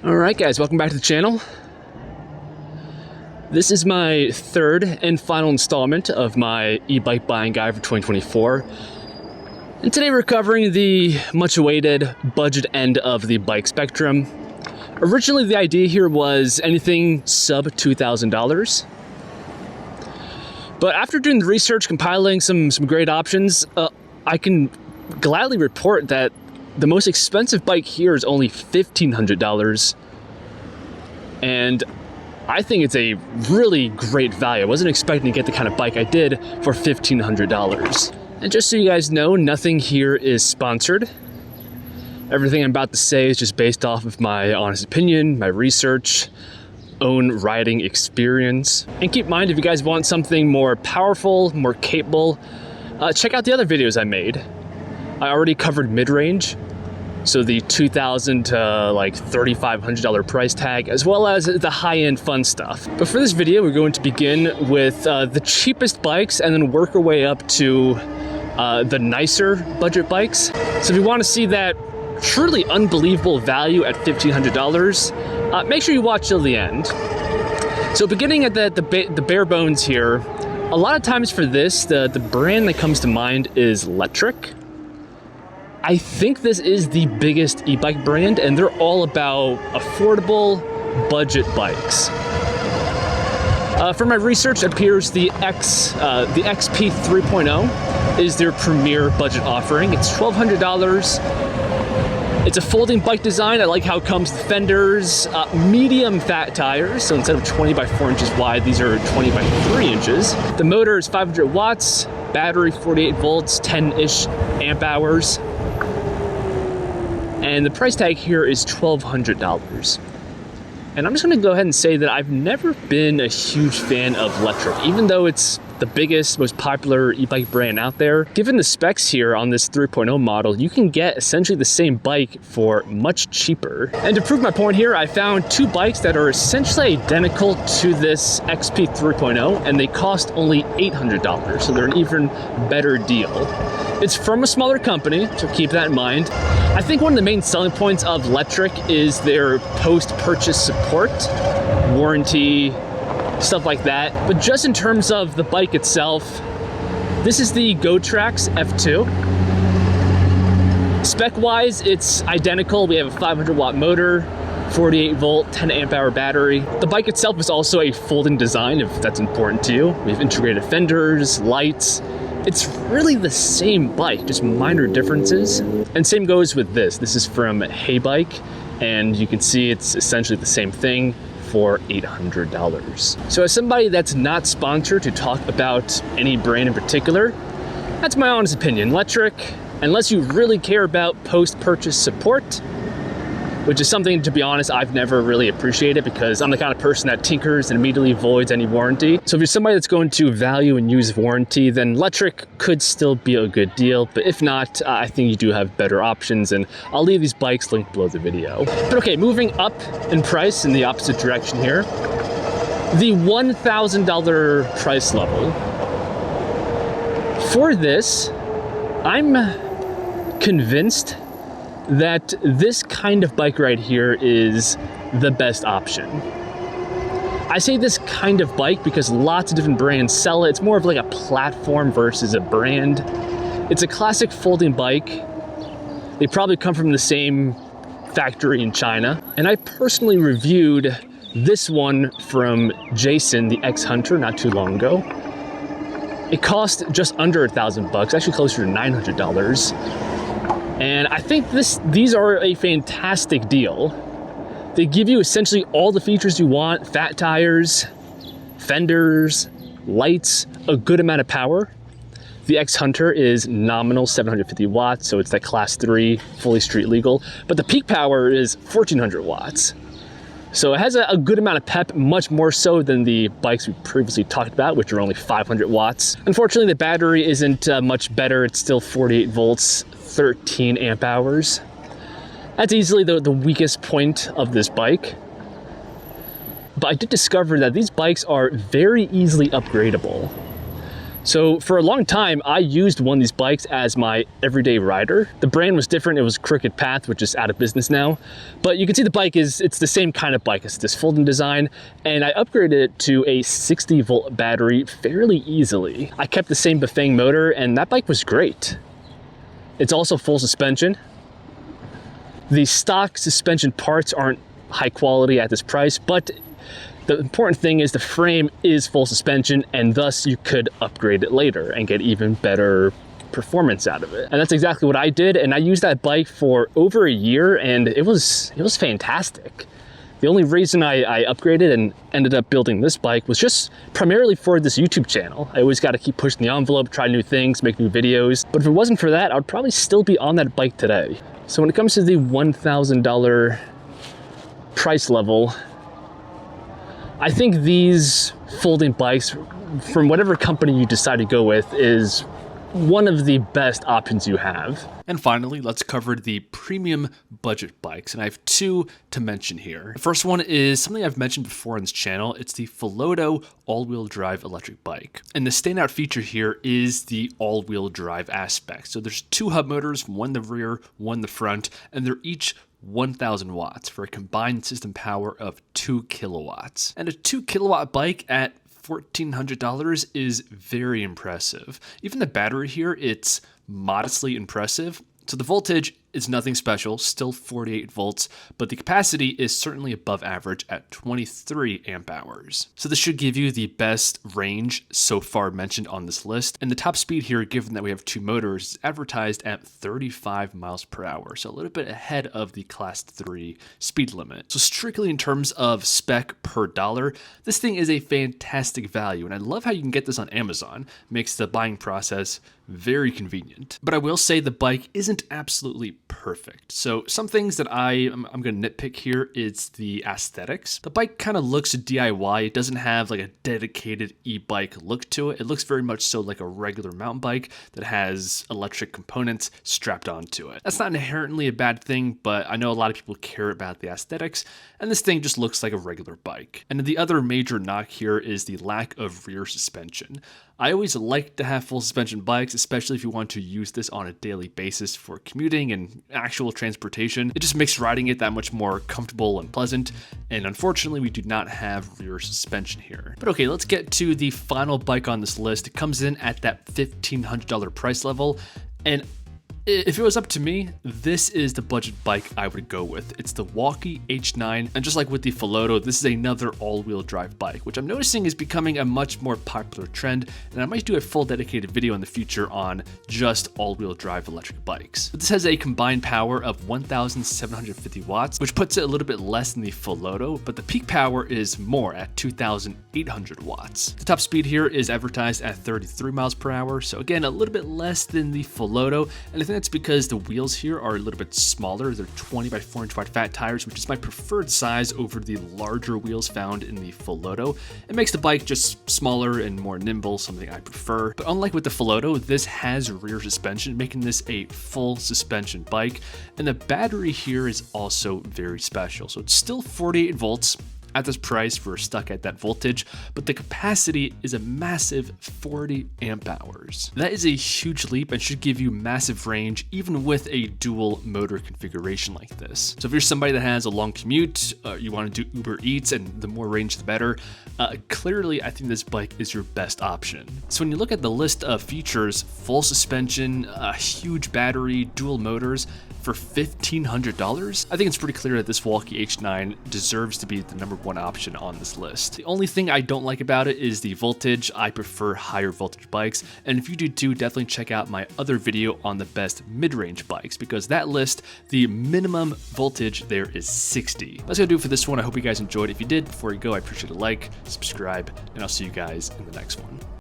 Alright guys, welcome back to the channel. This is my third and final installment of my e-bike buying guide for 2024. And today we're covering the much awaited budget end of the bike spectrum. Originally the idea here was anything sub $2,000. But after doing the research, compiling some great options, I can gladly report that the most expensive bike here is only $1,500. And I think it's a really great value. I wasn't expecting to get the kind of bike I did for $1,500. And just so you guys know, nothing here is sponsored. Everything I'm about to say is just based off of my honest opinion, my research, own riding experience. And keep in mind, if you guys want something more powerful, more capable, check out the other videos I made. I already covered mid-range, so the $2,000 to like $3,500 price tag, as well as the high-end fun stuff. But for this video, we're going to begin with the cheapest bikes and then work our way up to the nicer budget bikes. So if you want to see that truly unbelievable value at $1,500, make sure you watch till the end. So beginning at the bare bones here, a lot of times for this, the brand that comes to mind is Lectric. I think this is the biggest e-bike brand, and they're all about affordable budget bikes. For my research, it appears the XP 3.0 is their premier budget offering. It's $1,200. It's a folding bike design. I like how it comes with fenders, medium fat tires. So instead of 20 by 4 inches wide, these are 20 by 3 inches. The motor is 500 watts, battery 48 volts, 10-ish amp hours. And the price tag here is $1,200. And I'm just gonna go ahead and say that I've never been a huge fan of Lectric, even though it's the biggest, most popular e-bike brand out there. Given the specs here on this 3.0 model, you can get essentially the same bike for much cheaper. And to prove my point here, I found two bikes that are essentially identical to this XP 3.0, and they cost only $800, so they're an even better deal. It's from a smaller company, so keep that in mind. I think one of the main selling points of Lectric is their post-purchase support, warranty, stuff like that. But just in terms of the bike itself, this is the GoTrax F2. Spec-wise, it's identical. We have a 500 watt motor, 48 volt, 10 amp hour battery. The bike itself is also a folding design, if that's important to you. We have integrated fenders, lights. It's really the same bike, just minor differences. And same goes with this. This is from eBike, and you can see it's essentially the same thing for $800. So as somebody that's not sponsored to talk about any brand in particular, that's my honest opinion. Lectric, unless you really care about post-purchase support, which is something, to be honest, I've never really appreciated because I'm the kind of person that tinkers and immediately voids any warranty. So if you're somebody that's going to value and use warranty, then Lectric could still be a good deal. But if not, I think you do have better options, and I'll leave these bikes linked below the video. But okay, moving up in price in the opposite direction here, the $1,000 price level. For this, I'm convinced that this kind of bike right here is the best option. I say this kind of bike because lots of different brands sell it. It's more of like a platform versus a brand. It's a classic folding bike. They probably come from the same factory in China. And I personally reviewed this one from Jason, the X-Hunter, not too long ago. It cost just under $1,000, actually closer to $900. And I think these are a fantastic deal. They give you essentially all the features you want: fat tires, fenders, lights, a good amount of power. The X-Hunter is nominal 750 watts, so it's that class 3, fully street legal. But the peak power is 1400 watts. So it has a good amount of pep, much more so than the bikes we previously talked about, which are only 500 watts. Unfortunately, the battery isn't much better. It's still 48 volts, 13 amp hours. That's easily the weakest point of this bike. But I did discover that these bikes are very easily upgradable. So for a long time, I used one of these bikes as my everyday rider. The brand was different. It was Crooked Path, which is out of business now. But you can see the bike it's the same kind of bike. It's this folding design, and I upgraded it to a 60-volt battery fairly easily. I kept the same Bafang motor, and that bike was great. It's also full suspension. The stock suspension parts aren't high quality at this price, but the important thing is the frame is full suspension, and thus you could upgrade it later and get even better performance out of it. And that's exactly what I did, and I used that bike for over a year, and it was fantastic. The only reason I upgraded and ended up building this bike was just primarily for this YouTube channel. I always got to keep pushing the envelope, try new things, make new videos. But if it wasn't for that, I would probably still be on that bike today. So when it comes to the $1,000 price level, I think these folding bikes, from whatever company you decide to go with, is one of the best options you have. And finally, let's cover the premium budget bikes, and I have two to mention here. The first one is something I've mentioned before on this channel. It's the Filoto all-wheel drive electric bike. And the standout feature here is the all-wheel drive aspect. So there's two hub motors, one the rear, one the front, and they're each 1,000 watts for a combined system power of 2 kilowatts. And a 2 kilowatt bike at $1,400 is very impressive. Even the battery here, it's modestly impressive. So the voltage is nothing special, still 48 volts, but the capacity is certainly above average at 23 amp hours. So this should give you the best range so far mentioned on this list. And the top speed here, given that we have two motors, is advertised at 35 miles per hour. So a little bit ahead of the class 3 speed limit. So strictly in terms of spec per dollar, this thing is a fantastic value. And I love how you can get this on Amazon. Makes the buying process very convenient. But I will say the bike isn't absolutely perfect. So some things that I'm going to nitpick here is the aesthetics. The bike kind of looks DIY. It doesn't have like a dedicated e-bike look to it. It looks very much so like a regular mountain bike that has electric components strapped onto it. That's not inherently a bad thing, but I know a lot of people care about the aesthetics, and this thing just looks like a regular bike. And the other major knock here is the lack of rear suspension. I always like to have full suspension bikes, especially if you want to use this on a daily basis for commuting and actual transportation. It just makes riding it that much more comfortable and pleasant, and unfortunately we do not have rear suspension here. But okay, let's get to the final bike on this list. It comes in at that $1,500 price level, and if it was up to me, this is the budget bike I would go with. It's the Walkie H9, and just like with the Filoto, this is another all-wheel drive bike, which I'm noticing is becoming a much more popular trend, and I might do a full dedicated video in the future on just all-wheel drive electric bikes. But this has a combined power of 1,750 watts, which puts it a little bit less than the Filoto, but the peak power is more at 2,800 watts. The top speed here is advertised at 33 miles per hour, so again, a little bit less than the Filoto, and I think that's because the wheels here are a little bit smaller. They're 20 by 4-inch wide fat tires, which is my preferred size over the larger wheels found in the Filoto. It makes the bike just smaller and more nimble, something I prefer. But unlike with the Filoto, this has rear suspension, making this a full suspension bike. And the battery here is also very special. So it's still 48 volts. At this price, we're stuck at that voltage, but the capacity is a massive 40 amp hours. That is a huge leap and should give you massive range even with a dual motor configuration like this. So if you're somebody that has a long commute, you want to do Uber Eats, and the more range the better, clearly I think this bike is your best option. So when you look at the list of features, full suspension, a huge battery, dual motors, for $1,500, I think it's pretty clear that this Walkie H9 deserves to be the #1 option on this list. The only thing I don't like about it is the voltage. I prefer higher voltage bikes, and if you do too, definitely check out my other video on the best mid-range bikes, because that list, the minimum voltage there is 60. That's gonna do it for this one. I hope you guys enjoyed. If you did, before you go, I appreciate a like, subscribe, and I'll see you guys in the next one.